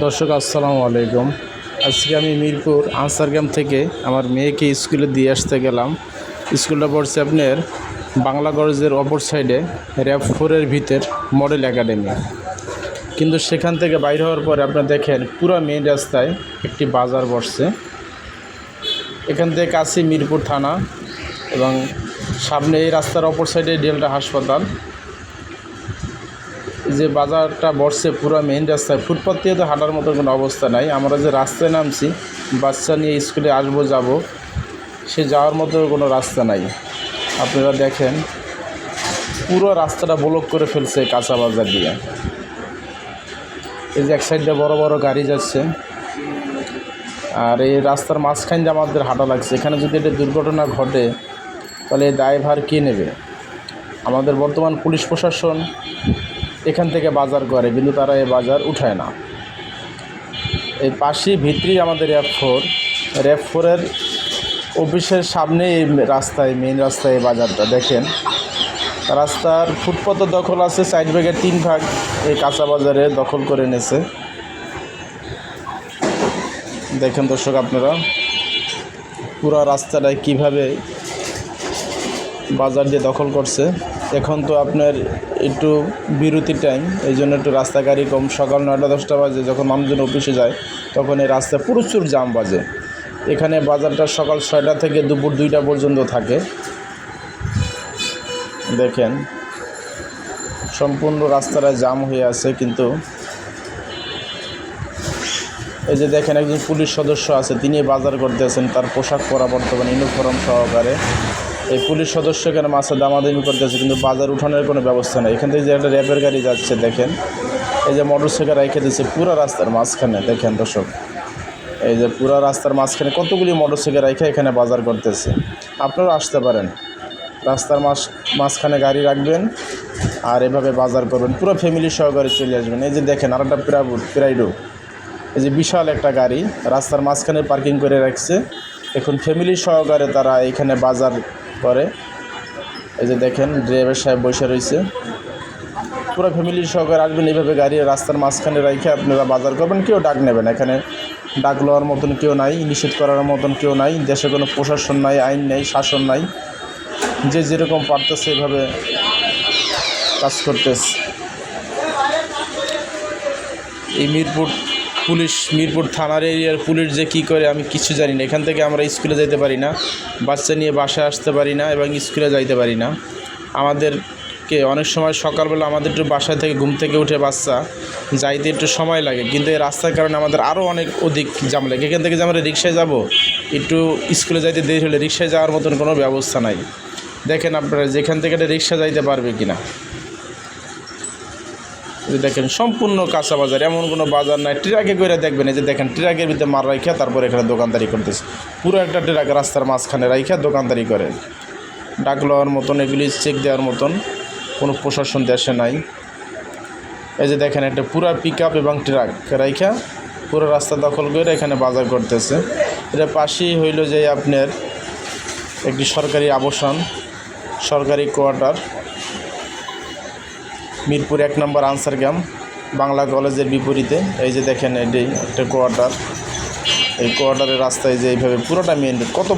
দর্শক আসসালামু আলাইকুম। আজকে আমি মিরপুর আনসার ক্যাম্প থেকে আমার মেয়েকে স্কুলে দিয়ে আসতে গেলাম। স্কুলটা পড়ছে আপনার বাংলা কলেজের অপর সাইডে র‍্যাব 4-এর ভিতর মডেল একাডেমি। কিন্তু সেখান থেকে বাইর হওয়ার পরে আপনারা দেখেন পুরো মেইন রাস্তায় একটি বাজার বসছে। এখান থেকে কাছে মিরপুর থানা এবং সামনে এই রাস্তার অপর সাইডে ডেল্টা হাসপাতাল। যে বাজারটা বসছে পুরো মেইন রাস্তায়, ফুটপাথ দিয়ে তো হাঁটার মতো কোনো অবস্থা নাই। আমরা যে রাস্তায় নামছি বাচ্চা নিয়ে স্কুলে আসবো যাব, সে যাওয়ার মতো কোনো রাস্তা নাই। আপনারা দেখেন পুরো রাস্তাটা ব্লক করে ফেলছে কাঁচা বাজার দিয়ে। এই যে এক সাইডে বড় বড় গাড়ি যাচ্ছে, আর এই রাস্তার মাঝখান দিয়ে আমাদের হাঁটা লাগছে। এখানে যদি একটা দুর্ঘটনা ঘটে তাহলে এই দায়ভার কে নেবে? আমাদের বর্তমান পুলিশ প্রশাসন এখান থেকে বাজার করে, কিন্তু তারা এই বাজার উঠায় না। এই পাশেই ভিতরেই আমাদের র‍্যাব 4-এর অফিসের সামনে এই রাস্তায়, মেইন রাস্তায় এই বাজারটা দেখেন। রাস্তার ফুটপাথ দখল আছে, 4 ভাগের 3 ভাগ এই কাঁচা বাজারে দখল করে নিয়েছে। দেখেন দর্শক আপনারা পুরো রাস্তাটায় কিভাবে বাজার দিয়ে দখল করছে। এখন তো আপনার একটু বিরতির টাইম, এই জন্য একটু রাস্তা গাড়ি কম। সকাল 9টা-10টা বাজে যখন মানুষজন অফিসে যায় তখন এই রাস্তায় প্রচুর জাম বাজে। এখানে বাজারটা সকাল 6টা থেকে দুপুর 2টা পর্যন্ত থাকে। দেখেন সম্পূর্ণ রাস্তাটা জাম হয়ে আছে। কিন্তু এই যে দেখেন একজন পুলিশ সদস্য আছে, তিনি বাজার করতেছেন তার পোশাক পরা, বর্তমানে ইউনিফর্ম সহকারে। এই পুলিশ সদস্য এখানে মাছে দামাদামি করতেছে, কিন্তু বাজার উঠানোর কোনো ব্যবস্থা নেই। এখান থেকে যে একটা র্যাবের গাড়ি যাচ্ছে দেখেন, এই যে মোটরসাইকেল রেখে দিচ্ছে পুরো রাস্তার মাঝখানে। দেখেন দর্শক, এই যে পুরো রাস্তার মাঝখানে কতগুলি মোটরসাইকেল রেখে এখানে বাজার করতেছে। আপনারাও আসতে পারেন, রাস্তার মাঝখানে গাড়ি রাখবেন আর এভাবে বাজার করবেন, পুরো ফ্যামিলি সহকারে চলে আসবেন। এই যে দেখেন আর একটা প্রাইডো, এই যে বিশাল একটা গাড়ি রাস্তার মাঝখানে পার্কিং করে রাখছে। এখন ফ্যামিলি সহকারে তারা এইখানে বাজার করে। এই যে দেখেন ড্রাইভার সাহেব বসে রয়েছে, পুরো ফ্যামিলি সহকারে আসবেন। এইভাবে গাড়ি রাস্তার মাঝখানে রেখে আপনারা বাজার করবেন। কেউ ডাক নেবেন, এখানে ডাক লওয়ার মতন কেউ নাই, নিষেধ করার মতন কেউ নাই। দেশে কোনো প্রশাসন নাই, আইন নেই, শাসন নাই। যে যেরকম পারতেছে এভাবে কাজ করতেছে। এই মিরপুর থানার এরিয়ার পুলিশ যে কী করে আমি কিছু জানি না। এখান থেকে আমরা স্কুলে যেতে পারি না, বাচ্চা নিয়ে বাসায় আসতে পারি না এবং স্কুলে যাইতে পারি না। আমাদেরকে অনেক সময় সকালবেলা আমাদের একটু বাসায় থেকে ঘুম থেকে উঠে বাচ্চা যাইতে একটু সময় লাগে, কিন্তু এই রাস্তার কারণে আমাদের আরও অধিক জাম লাগে। এখান থেকে যে আমরা রিক্সায় যাব, একটু স্কুলে যাইতে দেরি হলে রিক্সায় যাওয়ার মতন কোনো ব্যবস্থা নাই। দেখেন আপনারা যেখান থেকে একটা রিক্সা যাইতে পারবে কি না। দেখেন সম্পূর্ণ কাঁচা বাজার, এমন কোনো বাজার নাই। ট্রাকে করে দেখবেন, এই যে দেখেন ট্রাকের ভিতরে মাল রাইখা তারপর এখানে দোকানদারি করতেছে। পুরো একটা ট্রাক রাস্তার মাঝখানে রাইখা দোকানদারি করে। ডাক লওয়ার মতন, এগুলি চেক দেওয়ার মতন কোনো প্রশাসন দেশে নাই। এই যে দেখেন একটা পুরো পিকআপ এবং ট্রাক রাইখা পুরো রাস্তা দখল করে এখানে বাজার করতেছে। এটা পাশেই হইল যে আপনার একটি সরকারি আবাসন, সরকারি কোয়ার্টার, মিরপুর 1 নম্বর আনসার ক্যাম্প বাংলা কলেজের বিপরীতে। এই যে দেখেন এটি একটা কোয়ার্টার। এই কোয়ার্টারের রাস্তায় যে এইভাবে পুরোটা মেইন রোড, কত